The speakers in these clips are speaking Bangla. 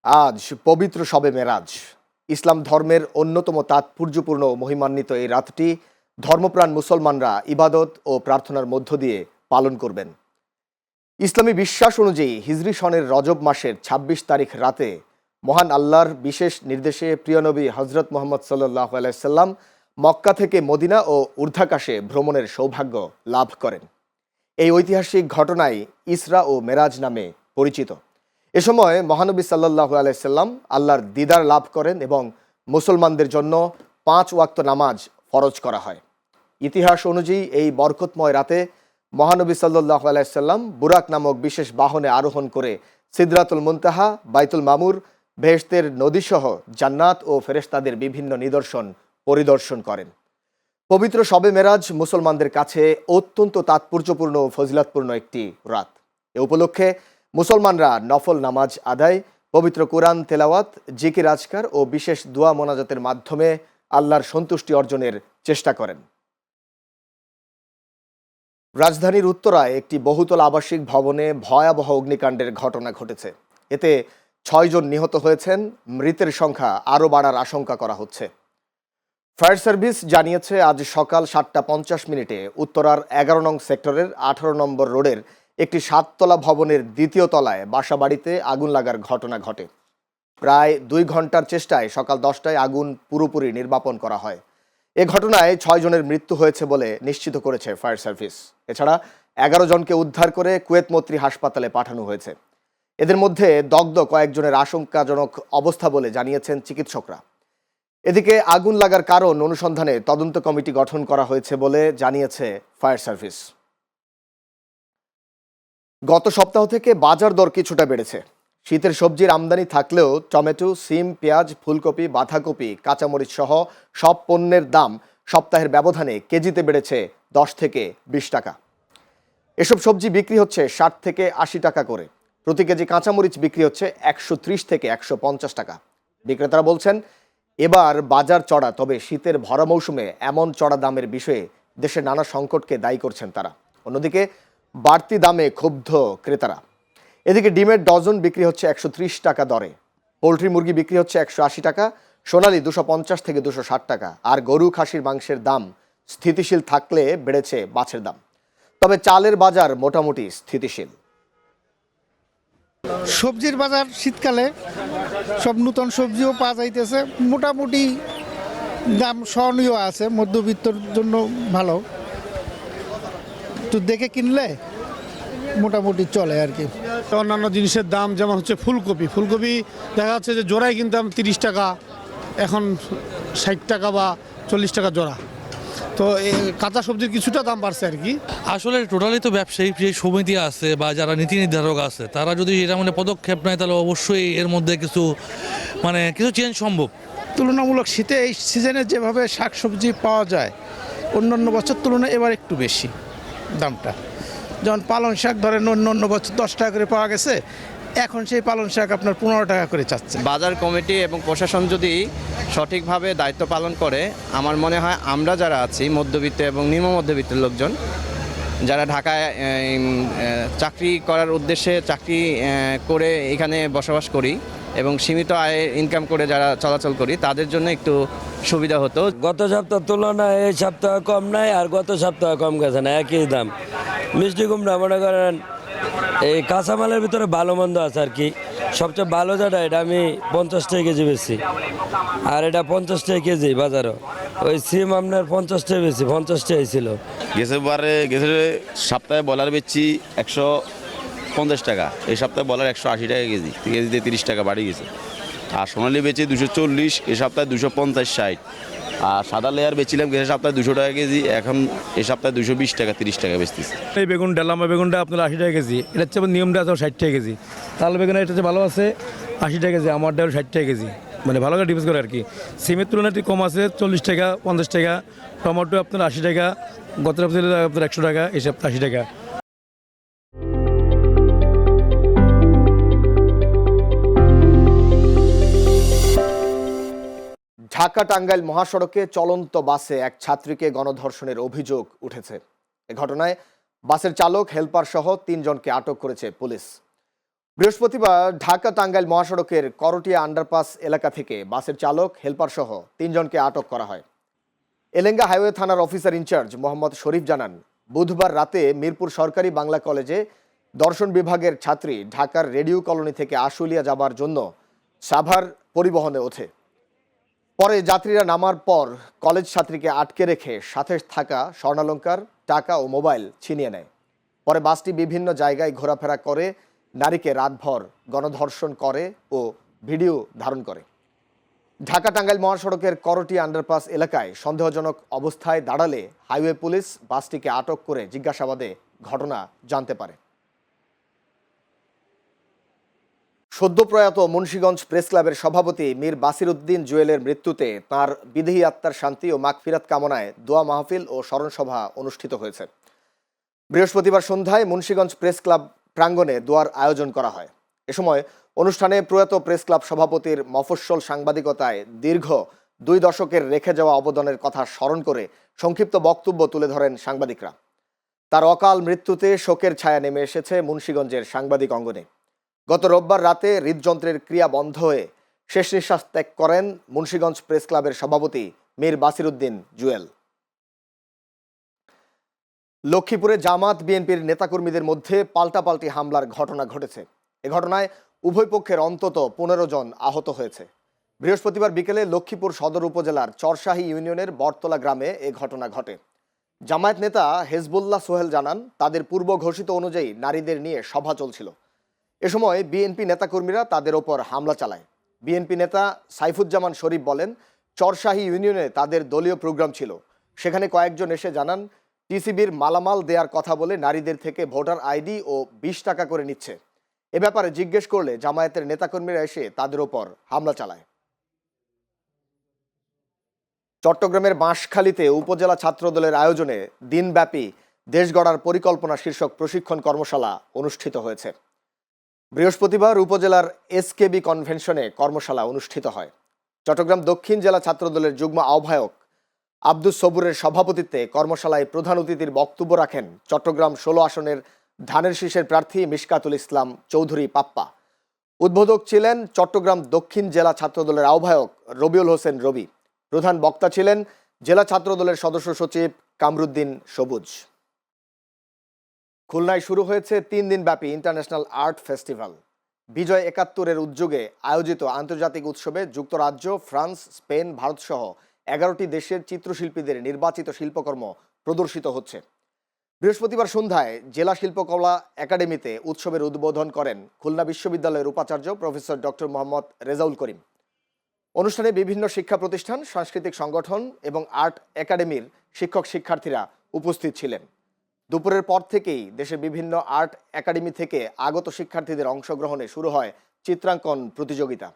আজ পবিত্র শবে মেরাজ। ইসলাম ধর্মের অন্যতম তাৎপর্যপূর্ণ ও মহিমান্বিত এই রাতটি ধর্মপ্রাণ মুসলমানরা ইবাদত ও প্রার্থনার মধ্য দিয়ে পালন করবেন। ইসলামী বিশ্বাস অনুযায়ী হিজরি সনের রজব মাসের ২৬ তারিখ রাতে মহান আল্লাহর বিশেষ নির্দেশে প্রিয় নবী হজরত মোহাম্মদ সাল্লাল্লাহু আলাইহি সাল্লাম মক্কা থেকে মদিনা ও ঊর্ধ্বাকাশে ভ্রমণের সৌভাগ্য লাভ করেন। এই ঐতিহাসিক ঘটনায় ইসরা ও মেরাজ নামে পরিচিত। এ সময় মহানবী সাল্লাল্লাহু আলাইহি সাল্লাম আল্লাহর দিদার লাভ করেন এবং মুসলমানদের জন্য ৫ ওয়াক্ত নামাজ ফরজ করা হয়। ইতিহাস অনুযায়ী এই বরকতময় রাতে মহানবী সাল্লাল্লাহু আলাইহি সাল্লাম বুরাক নামক বিশেষ বাহনে আরোহণ করে সিদরাতুল মুনতাহা, বাইতুল মামুর, বেহেশতের নদীসহ জান্নাত ও ফেরেশতাদের বিভিন্ন নিদর্শন পরিদর্শন করেন। পবিত্র শবে মেরাজ মুসলমানদের কাছে অত্যন্ত তাৎপর্যপূর্ণ ও ফজিলতপূর্ণ একটি রাত। এ উপলক্ষে মুসলমানরা নফল নামাজ আদায়, পবিত্র কোরআন তেলাওয়াত, জিকির আজকার ও বিশেষ দোয়া মোনাজাতের মাধ্যমে আল্লাহর সন্তুষ্টি অর্জনের চেষ্টা করেন। রাজধানীর উত্তরায় একটি বহুতল আবাসিক ভবনে ভয়াবহ অগ্নিকাণ্ডের ঘটনা ঘটেছে। এতে ৬ জন নিহত হয়েছেন। মৃতের সংখ্যা আরও বাড়ার আশঙ্কা করা হচ্ছে। ফায়ার সার্ভিস জানিয়েছে আজ সকাল ৭টা ৫০ উত্তরার ১১ নং সেক্টরের ১৮ নম্বর রোডের একটি ৭তলা ভবনের ২য় তলায় বাসাবাড়িতে আগুন লাগার ঘটনা ঘটে। প্রায় ২ ঘন্টার চেষ্টায় সকাল ১০টায় আগুন পুরোপুরি নির্বাপন করা হয়। এ ঘটনায় ৬ জনের মৃত্যু হয়েছে বলে নিশ্চিত করেছে ফায়ার সার্ভিস। এছাড়া ১১ জনকে উদ্ধার করে কুয়েত মৈত্রী হাসপাতালে পাঠানো হয়েছে। এদের মধ্যে দগ্ধ কয়েকজনের আশঙ্কাজনক অবস্থা বলে জানিয়েছেন চিকিৎসকরা। এদিকে আগুন লাগার কারণ অনুসন্ধানে তদন্ত কমিটি গঠন করা হয়েছে বলে জানিয়েছে ফায়ার সার্ভিস। গত সপ্তাহ থেকে বাজার দর কিছুটা বেড়েছে। শীতের সবজির আমদানি থাকলেও টমেটো, সিম, পেঁয়াজ, ফুলকপি, বাঁধাকপি, কাঁচামরিচ সহ সব পণ্যের দাম সপ্তাহের ব্যবধানে কেজিতে বেড়েছে ১০ থেকে ২০ টাকা। এসব সবজি বিক্রি হচ্ছে ৬০ থেকে ৮০ টাকা করে। প্রতি কেজি কাঁচামরিচ বিক্রি হচ্ছে ১৩০ থেকে ১৫০ টাকা। বিক্রেতারা বলছেন, এবার বাজার চড়া, তবে শীতের ভরা মৌসুমে এমন চড়া দামের বিষয়ে দেশের নানা সংকটকে দায়ী করছেন তারা। অন্যদিকে বাড়তি দামে ক্ষুব্ধ ক্রেতারা। এদিকে ডিমের ডজন বিক্রি হচ্ছে ১৩০ টাকা দরে, পোলট্রি মুরগি বিক্রি হচ্ছে ১৮০ টাকা, সোনালী ২৫০ থেকে ২৬০ টাকা, আর গরু খাসির মাংসের দাম স্থিতিশীল থাকলে বেড়েছে মাছের দাম। তবে চালের বাজার মোটামুটি স্থিতিশীল। সবজির বাজার শীতকালে সব নতুন সবজিও পাওয়া যাইতেছে, মোটামুটি দাম সহনীয় আছে, মধ্যবিত্তর জন্য ভালো, একটু দেখে কিনলে মোটামুটি চলে আর কি। অন্যান্য জিনিসের দাম যেমন হচ্ছে ফুলকপি দেখা যাচ্ছে যে জোড়ায় কিনতাম ৩০ টাকা, এখন ৬০ টাকা বা ৪০ টাকা জোড়া। তো কাঁচা সবজির কিছুটা দাম বাড়ছে আর কি। আসলে টোটালি তো ব্যবসায়ী যে সমিতি আছে বা যারা নীতি নির্ধারক আছে, তারা যদি এটা পদক্ষেপ নেয় তাহলে অবশ্যই এর মধ্যে কিছু চেঞ্জ সম্ভব। তুলনামূলক শীতে এই সিজনে যেভাবে শাকসবজি পাওয়া যায় অন্যান্য বছর তুলনায় এবার একটু বেশি দামটা। যেমন পালং শাক ধরেন অন্য বছর ১০ টাকা করে পাওয়া গেছে, এখন সেই পালং শাক আপনার ১৫ টাকা করে চাচ্ছে। বাজার কমিটি এবং প্রশাসন যদি সঠিকভাবে দায়িত্ব পালন করে, আমার মনে হয় আমরা যারা আছি মধ্যবিত্ত এবং নিম্ন মধ্যবিত্তের লোকজন, যারা ঢাকায় চাকরি করার উদ্দেশ্যে চাকরি করে এখানে বসবাস করি এবং সীমিত আয়ে ইনকাম করে যারা চলাচল করি, তাদের জন্য একটু সুবিধা হতো। গত সপ্তাহ তুলনায় এই সপ্তাহ কম নাই, আর গত সপ্তাহ কম গেছে না, একই দাম। মিষ্টি কুমড়া মনে করেন এই কাঁচামালের ভিতরে ভালো মন্দ আছে আর কি। সবচেয়ে ভালো যেটা, এটা আমি ৫০ টাকা কেজি বেশি, আর এটা ৫০ টাকা কেজি বাজারও। ওই সিম আপনার ৫০ টাকা বেশি, ৫০ টাকাই ছিল। গেছে সপ্তাহে বলার বেচছি ১৫০ টাকা, এই সপ্তাহে বলার ১৮০ টাকা কেজি, কেজিতে ৩০ টাকা বাড়ি গেছে। আর সোনালি বেচি ২৪০, এই সপ্তাহে ২৫০-৬০। আর সাদা লেয়ার বেচিলাম গেছে সপ্তাহে ২০০ টাকা কেজি, এখন এই সপ্তাহে ২২০ টাকা ৩০ টাকা বেচতেছি। এই বেগুনটা, লম্বা বেগুনটা আপনার ৮০ টাকা কেজি, এটা হচ্ছে নিয়মটা আছে ৬০ টাকা কেজি। তাল বেগুন এটা হচ্ছে ভালো আছে ৮০ টাকা কেজি, আমারটা ৬০ টাকা কেজি, ভালো করে ডিপেন্ড করে আর কি। সিমের তুলনায় একটু কম আছে ৪০ টাকা ৫০ টাকা, টমেটো আপনার ৮০ টাকা, গত সপ্তাহে আপনার ১০০ টাকা, এই সপ্তাহে ৮০ টাকা। ঢাকা টাঙ্গাইল মহাসড়কে চলন্ত বাসে এক ছাত্রীকে গণধর্ষণের অভিযোগ উঠেছে। এ ঘটনায় বাসের চালক, হেলপার সহ ৩ জনকে আটক করেছে পুলিশ। বৃহস্পতিবার ঢাকা টাঙ্গাইল মহাসড়কের করটিয়া আন্ডারপাস এলাকা থেকে বাসের চালক হেলপার সহ 3 জনকে আটক করা হয়। এলেঙ্গা হাইওয়ে থানার অফিসার ইনচার্জ মোহাম্মদ শরীফ জানান, বুধবার রাতে মিরপুর সরকারি বাংলা কলেজে দর্শন বিভাগের ছাত্রী ঢাকার রেডিও কলোনি থেকে আশুলিয়া যাবার জন্য সাভার পরিবহনে ওঠে। পরে যাত্রীরা নামার পর কলেজ ছাত্রীকে আটকে রেখে সাথে থাকা স্বর্ণালংকার, টাকা ও মোবাইল ছিনিয়ে নেয়। পরে বাসটি বিভিন্ন জায়গায় ঘোরাফেরা করে নারীকে রাতভর গণধর্ষণ করে ও ভিডিও ধারণ করে। ঢাকা টাঙ্গাইল মহাসড়কের করটিয়া আন্ডারপাস এলাকায় সন্দেহজনক অবস্থায় দাঁড়ালে হাইওয়ে পুলিশ বাসটিকে আটক করে জিজ্ঞাসাবাদে ঘটনা জানতে পারে। সদ্য প্রয়াত মুন্সিগঞ্জ প্রেস ক্লাবের সভাপতি মীর বাসির উদ্দিন জুয়েলের মৃত্যুতে তাঁর বিদেহী আত্মার শান্তি ও মাগফিরাত কামনায় দোয়া মাহফিল ও স্মরণসভা অনুষ্ঠিত হয়েছে। বৃহস্পতিবার সন্ধ্যায় মুন্সিগঞ্জ প্রেস ক্লাব প্রাঙ্গণে দোয়ার আয়োজন করা হয়। এ সময় অনুষ্ঠানে প্রয়াত প্রেস ক্লাব সভাপতির মফস্বল সাংবাদিকতায় দীর্ঘ 2 দশকের রেখে যাওয়া অবদানের কথা স্মরণ করে সংক্ষিপ্ত বক্তব্য তুলে ধরেন সাংবাদিকরা। তার অকাল মৃত্যুতে শোকের ছায়া নেমে এসেছে মুন্সিগঞ্জের সাংবাদিক অঙ্গনে। গত রোববার রাতে হৃদযন্ত্রের ক্রিয়া বন্ধ হয়ে শেষ নিঃশ্বাস ত্যাগ করেন মুন্সিগঞ্জ প্রেস ক্লাবের সভাপতি মীর বাসির উদ্দিন জুয়েল। লক্ষ্মীপুরে জামাত বিএনপির নেতাকর্মীদের মধ্যে পাল্টাপাল্টি হামলার ঘটনা ঘটেছে। এ ঘটনায় উভয় পক্ষের অন্তত 15 জন আহত হয়েছে। বৃহস্পতিবার বিকেলে লক্ষ্মীপুর সদর উপজেলার চরশাহী ইউনিয়নের বটতলা গ্রামে এ ঘটনা ঘটে। জামায়াত নেতা হেজবুল্লাহ সোহেল জানান, তাদের পূর্ব ঘোষিত অনুযায়ী নারীদের নিয়ে সভা চলছিল। এ সময় বিএনপি নেতাকর্মীরা তাদের ওপর হামলা চালায়। বিএনপি নেতা সাইফুজ্জামান শরীফ বলেন, চরশাহী ইউনিয়নে তাদের দলীয় প্রোগ্রাম ছিল। সেখানে কয়েকজন এসে জানান, টিসিবির মালামাল দেওয়ার কথা বলে নারীদের থেকে ভোটার আইডি ও 20 টাকা করে নিচ্ছে। এ ব্যাপারে জিজ্ঞেস করলে জামায়াতের নেতাকর্মীরা এসে তাদের ওপর হামলা চালায়। চট্টগ্রামের বাঁশখালীতে উপজেলা ছাত্রদলের আয়োজনে দিনব্যাপী দেশ গড়ার পরিকল্পনা শীর্ষক প্রশিক্ষণ কর্মশালা অনুষ্ঠিত হয়েছে। বৃহস্পতিবার উপজেলার এসকেবি কনভেনশনে কর্মশালা অনুষ্ঠিত হয়। চট্টগ্রাম দক্ষিণ জেলা ছাত্রদলের যুগ্ম আহ্বায়ক আব্দুস সবুরের সভাপতিত্বে কর্মশালায় প্রধান অতিথির বক্তব্য রাখেন চট্টগ্রাম 16 আসনের ধানের শীষের প্রার্থী মিশকাতুল ইসলাম চৌধুরী পাপ্পা। উদ্বোধক ছিলেন চট্টগ্রাম দক্ষিণ জেলা ছাত্রদলের আহ্বায়ক রবিউল হোসেন রবি। প্রধান বক্তা ছিলেন জেলা ছাত্রদলের সদস্য সচিব কামরুদ্দিন সবুজ। খুলনায় শুরু হয়েছে 3 দিনব্যাপী ইন্টারন্যাশনাল আর্ট ফেস্টিভ্যাল। বিজয় 71-এর উদ্যোগে আয়োজিত আন্তর্জাতিক উৎসবে যুক্তরাজ্য, ফ্রান্স, স্পেন, ভারতসহ 11টি দেশের চিত্রশিল্পীদের নির্বাচিত শিল্পকর্ম প্রদর্শিত হচ্ছে। বৃহস্পতিবার সন্ধ্যায় জেলা শিল্পকলা একাডেমিতে উৎসবের উদ্বোধন করেন খুলনা বিশ্ববিদ্যালয়ের উপাচার্য প্রফেসর ডক্টর মোহাম্মদ রেজাউল করিম। অনুষ্ঠানে বিভিন্ন শিক্ষা প্রতিষ্ঠান, সাংস্কৃতিক সংগঠন এবং আর্ট একাডেমির শিক্ষক শিক্ষার্থীরা উপস্থিত ছিলেন। দুপুরের পর থেকেই দেশের বিভিন্ন আর্ট একাডেমি থেকে আগত শিক্ষার্থীদের অংশগ্রহণে শুরু হয় চিত্রাঙ্কন প্রতিযোগিতা।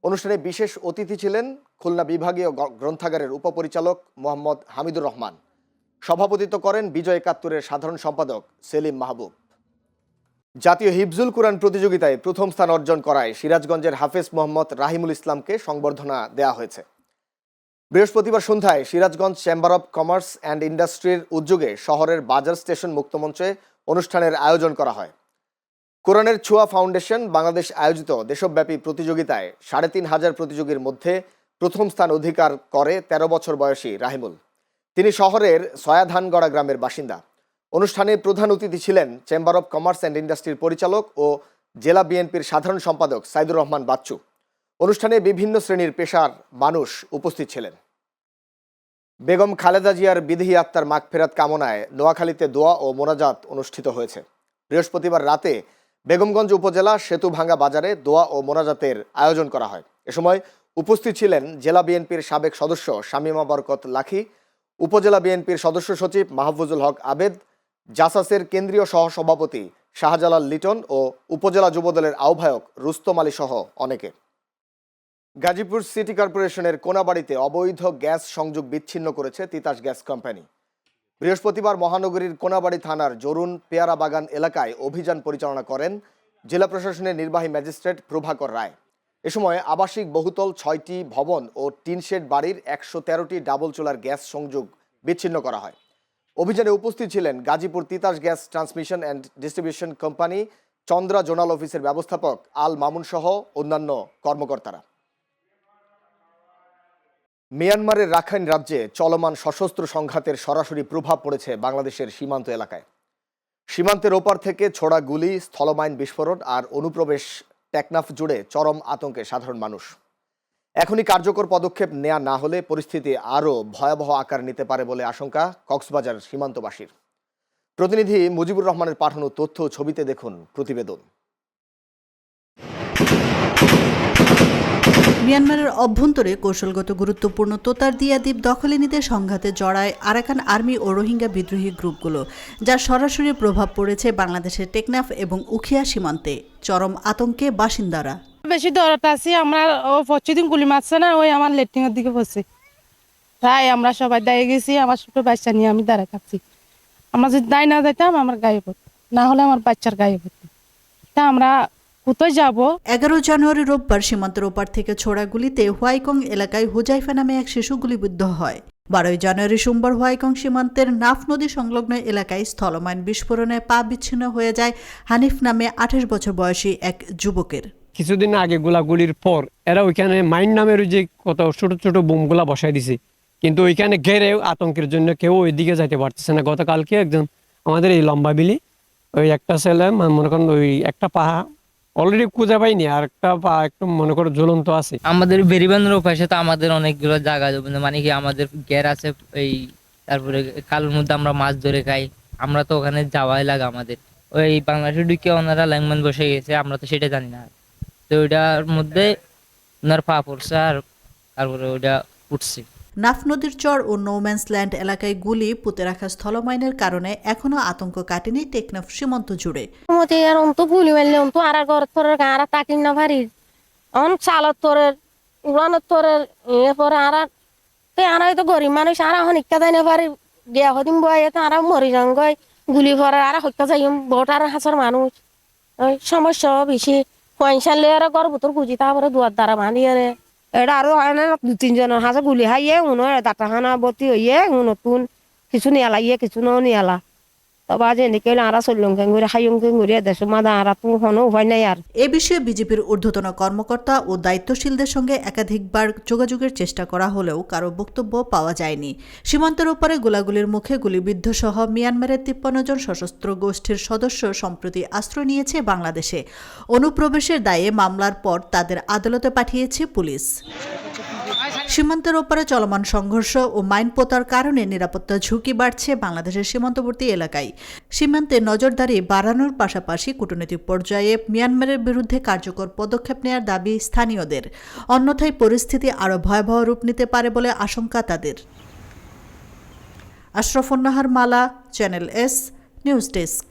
অনুষ্ঠানে বিশেষ অতিথি ছিলেন খুলনা বিভাগীয় গ্রন্থাগারের উপপরিচালক মোহাম্মদ হামিদুর রহমান। সভাপতিত্ব করেন বিজয় 71-এর সাধারণ সম্পাদক সেলিম মাহবুব। জাতীয় হিফজুল কুরআন প্রতিযোগিতায় প্রথম স্থান অর্জন করায় সিরাজগঞ্জের হাফেজ মোহাম্মদ রাহিমুল ইসলামকে সংবর্ধনা দেওয়া হয়েছে। বৃহস্পতিবার সন্ধ্যায় Sirajganj chamber of commerce and ইন্ডাস্ট্রির উদ্যোগে শহরের বাজার স্টেশন মুক্তমঞ্চে অনুষ্ঠানের আয়োজন করা হয়। কোরআনের ছোঁয়া ফাউন্ডেশন বাংলাদেশ আয়োজিত দেশব্যাপী প্রতিযোগিতায় 3500 প্রতিযোগীর মধ্যে প্রথম স্থান অধিকার করে 13 বছর বয়সী রাহিমুল। তিনি শহরের সয়াধানগড়া গ্রামের বাসিন্দা। অনুষ্ঠানে প্রধান অতিথি ছিলেন চেম্বার অব কমার্স অ্যান্ড ইন্ডাস্ট্রির পরিচালক ও জেলা বিএনপির সাধারণ সম্পাদক সাইদুর রহমান বাচ্চু। অনুষ্ঠানে বিভিন্ন শ্রেণীর পেশার মানুষ উপস্থিত ছিলেন। বেগম খালেদা জিয়ার বিদেহী আত্মার মাগফিরাত কামনায় নোয়াখালীতে দোয়া ও মোনাজাত অনুষ্ঠিত হয়েছে। বৃহস্পতিবার রাতে বেগমগঞ্জ উপজেলা সেতুভাঙ্গা বাজারে দোয়া ও মোনাজাতের আয়োজন করা হয়। এ সময় উপস্থিত ছিলেন জেলা বিএনপির সাবেক সদস্য শামীমা বরকত লাখি, উপজেলা বিএনপির সদস্য সচিব মাহফুজুল হক আবেদ, জাসাসের কেন্দ্রীয় সহসভাপতি শাহজালাল লিটন ও উপজেলা যুবদলের আহ্বায়ক রুস্তম আলী সহ অনেকে। গাজীপুর সিটি কর্পোরেশনের কোনাবাড়িতে অবৈধ গ্যাস সংযোগ বিচ্ছিন্ন করেছে তিতাস গ্যাস কোম্পানি। বৃহস্পতিবার মহানগরীর কোনাবাড়ি থানার জরুন পেয়ারা বাগান এলাকায় অভিযান পরিচালনা করেন জেলা প্রশাসনের নির্বাহী ম্যাজিস্ট্রেট প্রভাকর রায়। এ সময় আবাসিক বহুতল 6টি ভবন ও টিনশেড বাড়ির 113টি ডাবল চুলার গ্যাস সংযোগ বিচ্ছিন্ন করা হয়। অভিযানে উপস্থিত ছিলেন Gazipur Titas gas transmission and distribution company, Chandra zonal অফিসের ব্যবস্থাপক আল মামুন সহ অন্যান্য কর্মকর্তারা। মিয়ানমারের রাখাইন রাজ্যে চলমান সশস্ত্র সংঘাতের সরাসরি প্রভাব পড়েছে বাংলাদেশের সীমান্ত এলাকায়। সীমান্তের ওপার থেকে ছোড়া গুলি, স্থলমাইন বিস্ফোরণ আর অনুপ্রবেশ টেকনাফ জুড়ে চরম আতঙ্কে সাধারণ মানুষ। এখনই কার্যকর পদক্ষেপ নেওয়া না হলে পরিস্থিতি আরও ভয়াবহ আকার নিতে পারে বলে আশঙ্কা কক্সবাজার সীমান্তবাসীর। প্রতিনিধি মুজিবুর রহমানের পাঠানো তথ্য ও ছবিতে দেখুন প্রতিবেদন। মিয়ানমারের অভ্যন্তরে কৌশলগত গুরুত্বপূর্ণ তোতারদিয়া দ্বীপ দখলে নিতে সংঘাতে জড়ায় আরাকান আর্মি ও রোহিঙ্গা বিদ্রোহী গ্রুপগুলো, যার সরাসরি প্রভাব পড়েছে বাংলাদেশের টেকনাফ এবং উখিয়া সীমান্তে। চরম আতঙ্কে বাসিন্দারা। বেশি দরদ আছি আমরা, ও প্রতিদিন গুলি মারছে না, ওই আমার লেট্রিনের দিকে পড়ছে, তাই আমরা সবাই দাঁড়িয়ে গেছি। আমার ছোট বাচ্চা নিয়ে আমি দাঁড়ায় থাকছি। আমরা যদি দায় না যাইতাম আমার গায়ে পড়তো, না হলে আমার বাচ্চার গায়ে পড়তো। তা আমরা কোথায় যাব? 11 জানুয়ারি রোববার সীমান্তের ওপার থেকে ছোড়া গুলিতে হোয়াইকং এলাকায় হুজাইফা নামে এক শিশু গুলিবিদ্ধ হয়। 12 জানুয়ারি সোমবার হোয়াইকং সীমান্তের নাফ নদী সংলগ্ন এলাকায় স্থলমাইন বিস্ফোরণে পা বিচ্ছিন্ন হয়ে যায় হানিফ নামে 28 বছর বয়সী এক যুবকের। কিছুদিন আগে গোলাগুলির পর এরা ওইখানে মাইন নামের যে কত ছোট ছোট বোমগুলা বসাই দিছে, কিন্তু ওইখানে ঘেরে আতঙ্কের জন্য কেউ ওইদিকে যাইতে পারতেছে না। গতকালকে একজন আমাদের এই লম্বা বিলি ওই একটা ছেলে মনে করেন ওই একটা পা অলরেডি খুঁজে পাইনি, আর একটা পা একটু মনে করো ঝুলন্ত আছে। আমাদের বেরিবান্ধের পাশে তো আমাদের অনেকগুলো জায়গা, মানে কি আমাদের গ্যার আছে, এই তারপরে কালোর মধ্যে আমরা মাছ ধরে খাই। আমরা তো ওখানে যাওয়াই লাগে আমাদের। ওই বাংলাদেশে ঢুকে ওনারা ল্যাংম্যান বসে গেছে, আমরা তো সেটা জানি না। তো ওইটার মধ্যে ওনার পা পড়ছে আর তারপরে ওইটা উঠছে। নাফ নদীর চর ও নোম্যান্স ল্যান্ড এলাকায় গুলি পুঁতে রাখা স্থলমাইনের কারণে এখনো আতঙ্ক কাটেনি টেকনাফ সীমান্ত জুড়ে। গুলি মারলে আর ঘর তোর আর তাকি না পারি, চালত তোরের উড়ানোর তোরের এরপরে আর তো গরিব মানুষ আর হনিকা যাই না পারি, বিয়া হদিন বয়ে আর মরি যান গই গুলি পরে আর হত্যা যাই বহুত আর হাসর মানুষ। ওই সমস্যা বেশি পয়সা লে আর ঘর ভিতর গুজি, তারপরে দুয়ার দ্বারা বাঁধিয়ে এটা আরো হয় না। 2-3 হাজার গুলি হাইয়ে উনো দাঁটাখানা ভর্তি হইয়ে নতুন কিছু নিয়ালাইয়ে কিছু ন নিয়ালা। তবে আজ এনেকে আরা চল্লংকে ঘুরে হাইয়ংকে ঘুরে দেশ মাদা আর কোনো উপায় নাই। আর এ বিষয়ে বিজেপির ঊর্ধ্বতন কর্মকর্তা ও দায়িত্বশীলদের সঙ্গে একাধিকবার যোগাযোগের চেষ্টা করা হলেও কারো বক্তব্য পাওয়া যায়নি। সীমান্তের ওপারে গোলাগুলির মুখে গুলিবিদ্ধ সহ মিয়ানমারের 53 জন সশস্ত্র গোষ্ঠীর সদস্য সম্প্রতি আশ্রয় নিয়েছে বাংলাদেশে। অনুপ্রবেশের দায়ে মামলার পর তাদের আদালতে পাঠিয়েছে পুলিশ। সীমান্তের ওপারে চলমান সংঘর্ষ ও মাইন পোতার কারণে নিরাপত্তা ঝুঁকি বাড়ছে বাংলাদেশের সীমান্তবর্তী এলাকায়। সীমান্তে নজরদারি বাড়ানোর পাশাপাশি কূটনৈতিক পর্যায়ে মিয়ানমারের বিরুদ্ধে কার্যকর পদক্ষেপ নেওয়ার দাবি স্থানীয়দের। অন্যথায় পরিস্থিতি আরও ভয়াবহ রূপ নিতে পারে বলে আশঙ্কা তাদের। আশরাফুন নাহার মালা, চ্যানেল এস, নিউজ ডেস্ক।